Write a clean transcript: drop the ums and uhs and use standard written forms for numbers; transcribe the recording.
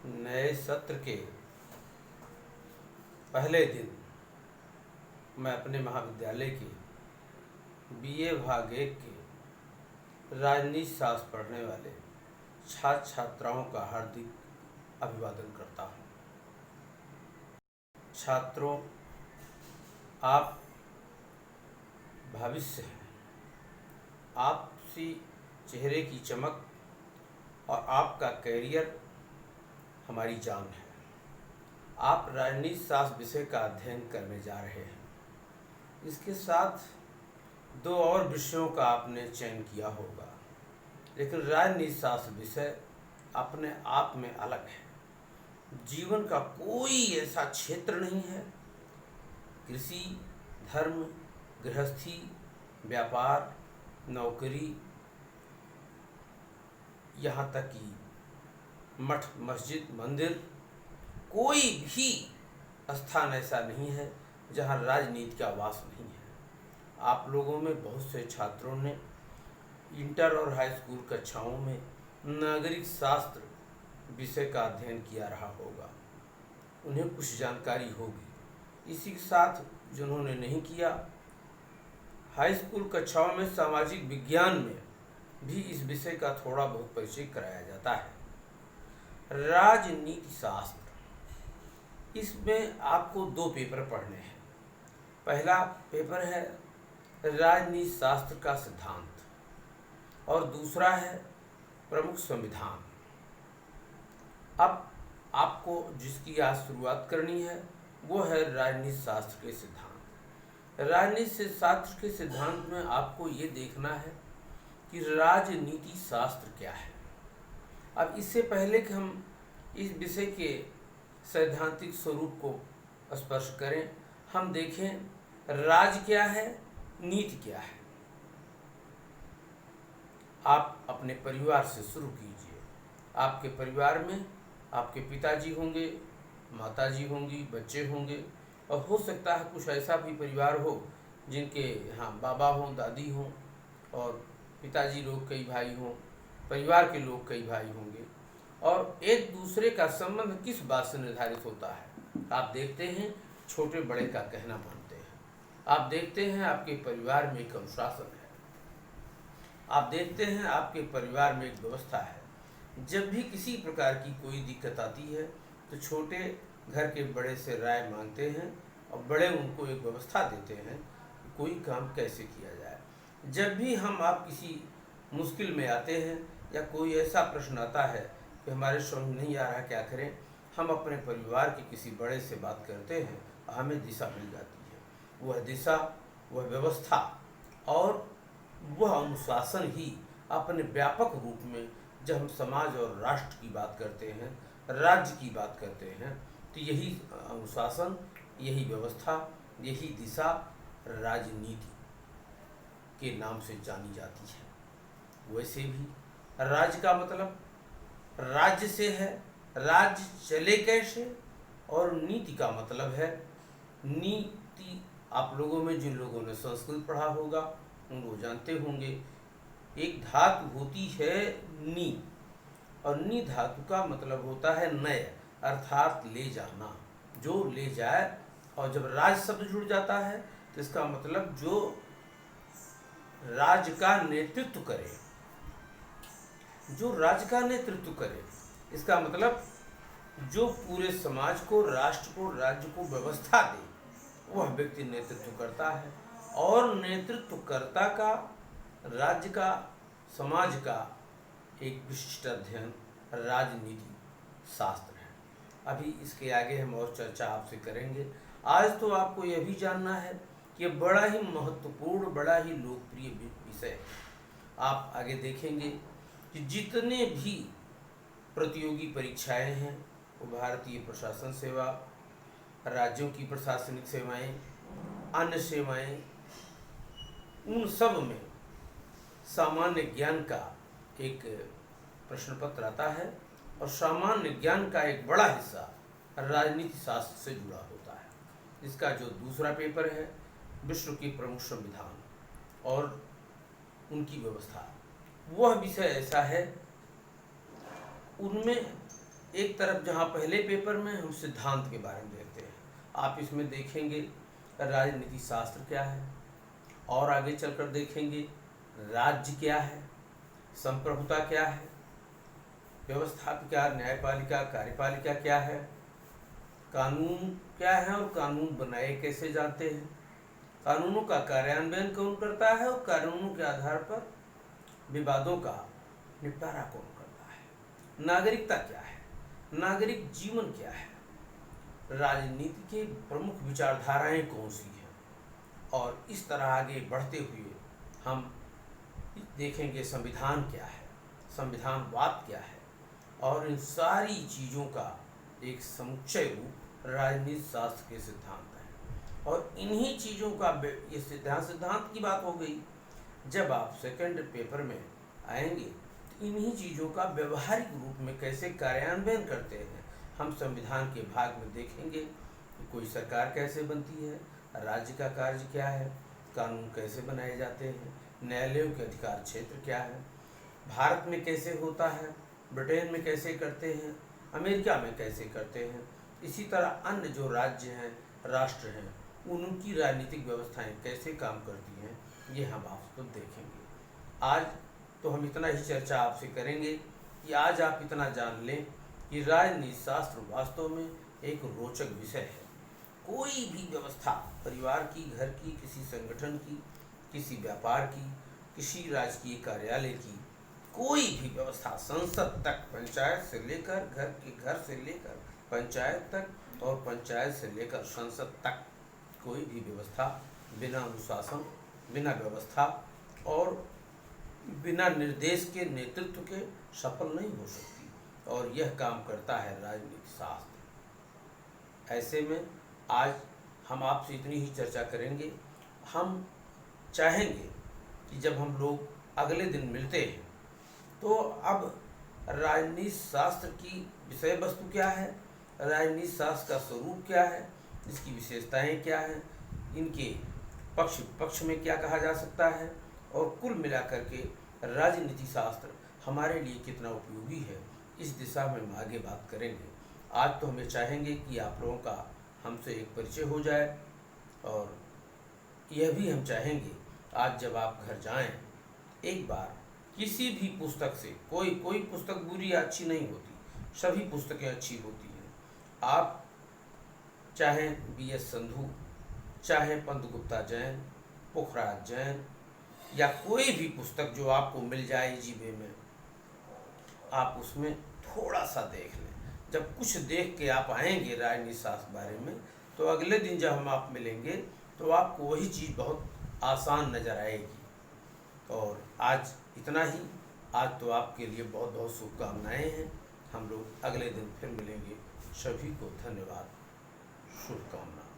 नए सत्र के पहले दिन मैं अपने महाविद्यालय के बीए भाग 1 के राजनीति शास्त्र पढ़ने वाले छात्र छात्राओं का हार्दिक अभिवादन करता हूँ। छात्रों, आप भविष्य हैं। आपसी चेहरे की चमक और आपका कैरियर हमारी जान है। आप राजनीति शास्त्र विषय का अध्ययन करने जा रहे हैं। इसके साथ 2 और विषयों का आपने चयन किया होगा, लेकिन राजनीति शास्त्र विषय अपने आप में अलग है। जीवन का कोई ऐसा क्षेत्र नहीं है, कृषि, धर्म, गृहस्थी, व्यापार, नौकरी, यहाँ तक कि मठ, मस्जिद, मंदिर, कोई भी स्थान ऐसा नहीं है जहाँ राजनीति का वास नहीं है। आप लोगों में बहुत से छात्रों ने इंटर और हाई स्कूल कक्षाओं में नागरिक शास्त्र विषय का अध्ययन किया रहा होगा, उन्हें कुछ जानकारी होगी। इसी के साथ जिन्होंने नहीं किया, हाई स्कूल कक्षाओं में सामाजिक विज्ञान में भी इस विषय का थोड़ा बहुत परिचय कराया जाता है। राजनीति शास्त्र, इसमें आपको 2 पेपर पढ़ने हैं। पहला पेपर है राजनीति शास्त्र का सिद्धांत और दूसरा है प्रमुख संविधान। अब आपको जिसकी आज शुरुआत करनी है वो है राजनीति शास्त्र के सिद्धांत। राजनीति शास्त्र के सिद्धांत में आपको ये देखना है कि राजनीति शास्त्र क्या है। अब इससे पहले कि हम इस विषय के सैद्धांतिक स्वरूप को स्पर्श करें, हम देखें राज क्या है, नीति क्या है। आप अपने परिवार से शुरू कीजिए। आपके परिवार में आपके पिताजी होंगे, माताजी होंगी, बच्चे होंगे, और हो सकता है कुछ ऐसा भी परिवार हो जिनके यहाँ बाबा हों, दादी हों, और पिताजी लोग कई भाई हों, परिवार के लोग कई भाई होंगे। और एक दूसरे का संबंध किस बात से निर्धारित होता है? आप देखते हैं छोटे बड़े का कहना मानते हैं। आप देखते हैं आपके परिवार में एक अनुशासन है। आप देखते हैं आपके परिवार में एक व्यवस्था है। जब भी किसी प्रकार की कोई दिक्कत आती है तो छोटे घर के बड़े से राय मांगते हैं और बड़े उनको एक व्यवस्था देते हैं कि कोई काम कैसे किया जाए। जब भी आप किसी मुश्किल में आते हैं या कोई ऐसा प्रश्न आता है कि हमारे समझ नहीं आ रहा क्या करें, हम अपने परिवार के किसी बड़े से बात करते हैं और हमें दिशा मिल जाती है। वह दिशा, वह व्यवस्था और वह अनुशासन ही अपने व्यापक रूप में जब हम समाज और राष्ट्र की बात करते हैं, राज्य की बात करते हैं, तो यही अनुशासन, यही व्यवस्था, यही दिशा राजनीति के नाम से जानी जाती है। वैसे भी राज्य का मतलब राज्य से है, राज्य चले कैसे, और नीति का मतलब है नीति। आप लोगों में जिन लोगों ने संस्कृत पढ़ा होगा उन लोग जानते होंगे, एक धातु होती है नी, और नी धातु का मतलब होता है नय, अर्थात ले जाना, जो ले जाए। और जब राज शब्द जुड़ जाता है तो इसका मतलब जो राज्य का नेतृत्व करे, जो राज्य का नेतृत्व करे, इसका मतलब जो पूरे समाज को, राष्ट्र को, राज्य को व्यवस्था दे, वह व्यक्ति नेतृत्व करता है। और नेतृत्वकर्ता का, राज्य का, समाज का एक विशिष्ट अध्ययन राजनीति शास्त्र है। अभी इसके आगे हम और चर्चा आपसे करेंगे। आज तो आपको यह भी जानना है कि यह बड़ा ही महत्वपूर्ण, बड़ा ही लोकप्रिय विषय है। आप आगे देखेंगे कि जितने भी प्रतियोगी परीक्षाएं हैं, वो भारतीय प्रशासन सेवा, राज्यों की प्रशासनिक सेवाएं, अन्य सेवाएं, उन सब में सामान्य ज्ञान का एक प्रश्न पत्र आता है, और सामान्य ज्ञान का एक बड़ा हिस्सा राजनीति शास्त्र से जुड़ा होता है। इसका जो दूसरा पेपर है विश्व के प्रमुख संविधान और उनकी व्यवस्था, वह विषय ऐसा है, उनमें एक तरफ जहाँ पहले पेपर में हम सिद्धांत के बारे में देखते हैं, आप इसमें देखेंगे राजनीति शास्त्र क्या है, और आगे चलकर देखेंगे राज्य क्या है, संप्रभुता क्या है, व्यवस्थापिका न्यायपालिका कार्यपालिका क्या है, कानून क्या है और कानून बनाए कैसे जाते हैं, कानूनों का कार्यान्वयन कौन करता है और कानूनों के आधार पर विवादों का निपटारा कौन करता है, नागरिकता क्या है, नागरिक जीवन क्या है, राजनीति के प्रमुख विचारधाराएं कौन सी हैं, और इस तरह आगे बढ़ते हुए हम देखेंगे संविधान क्या है, संविधानवाद क्या है, और इन सारी चीज़ों का एक समुच्चय रूप राजनीति शास्त्र के सिद्धांत हैं। और इन्हीं चीज़ों का ये सिद्धांत की बात हो गई। जब आप सेकंड पेपर में आएंगे तो इन्हीं चीज़ों का व्यवहारिक रूप में कैसे कार्यान्वयन करते हैं हम संविधान के भाग में देखेंगे कि कोई सरकार कैसे बनती है, राज्य का कार्य क्या है, कानून कैसे बनाए जाते हैं, न्यायालयों के अधिकार क्षेत्र क्या है, भारत में कैसे होता है, ब्रिटेन में कैसे करते हैं, अमेरिका में कैसे करते हैं, इसी तरह अन्य जो राज्य हैं, राष्ट्र हैं, उनकी राजनीतिक व्यवस्थाएं कैसे काम करती हैं, ये हम आपको देखेंगे। आज तो हम इतना ही चर्चा आपसे करेंगे कि आज आप इतना जान लें कि राजनीति शास्त्र वास्तव में एक रोचक विषय है। कोई भी व्यवस्था, परिवार की, घर की, किसी संगठन की, किसी व्यापार की, किसी राजकीय कार्यालय की, कोई भी व्यवस्था, संसद तक, पंचायत से लेकर घर से लेकर पंचायत तक और पंचायत से लेकर संसद तक, कोई भी व्यवस्था बिना अनुशासन, बिना व्यवस्था और बिना निर्देश के, नेतृत्व के सफल नहीं हो सकती, और यह काम करता है राजनीति शास्त्र। ऐसे में आज हम आपसे इतनी ही चर्चा करेंगे। हम चाहेंगे कि जब हम लोग अगले दिन मिलते हैं तो अब राजनीति शास्त्र की विषय वस्तु क्या है, राजनीति शास्त्र का स्वरूप क्या है, इसकी विशेषताएं क्या हैं, इनके पक्ष विपक्ष में क्या कहा जा सकता है, और कुल मिलाकर के राजनीति शास्त्र हमारे लिए कितना उपयोगी है, इस दिशा में हम आगे बात करेंगे। आज तो हमें चाहेंगे कि आप लोगों का हमसे एक परिचय हो जाए, और यह भी हम चाहेंगे आज जब आप घर जाएं, एक बार किसी भी पुस्तक से, कोई पुस्तक बुरी या अच्छी नहीं होती, सभी पुस्तकें अच्छी होती हैं। आप चाहे B.S. संधू, चाहे पंतगुप्ता जैन, पुखराज जैन, या कोई भी पुस्तक जो आपको मिल जाए जीबे में, आप उसमें थोड़ा सा देख लें। जब कुछ देख के आप आएंगे राजनीति शास्त्र बारे में, तो अगले दिन जब हम आप मिलेंगे तो आपको वही चीज़ बहुत आसान नज़र आएगी। और आज इतना ही। आज तो आपके लिए बहुत बहुत शुभकामनाएँ हैं। हम लोग अगले दिन फिर मिलेंगे। सभी को धन्यवाद, शुभकामनाएं।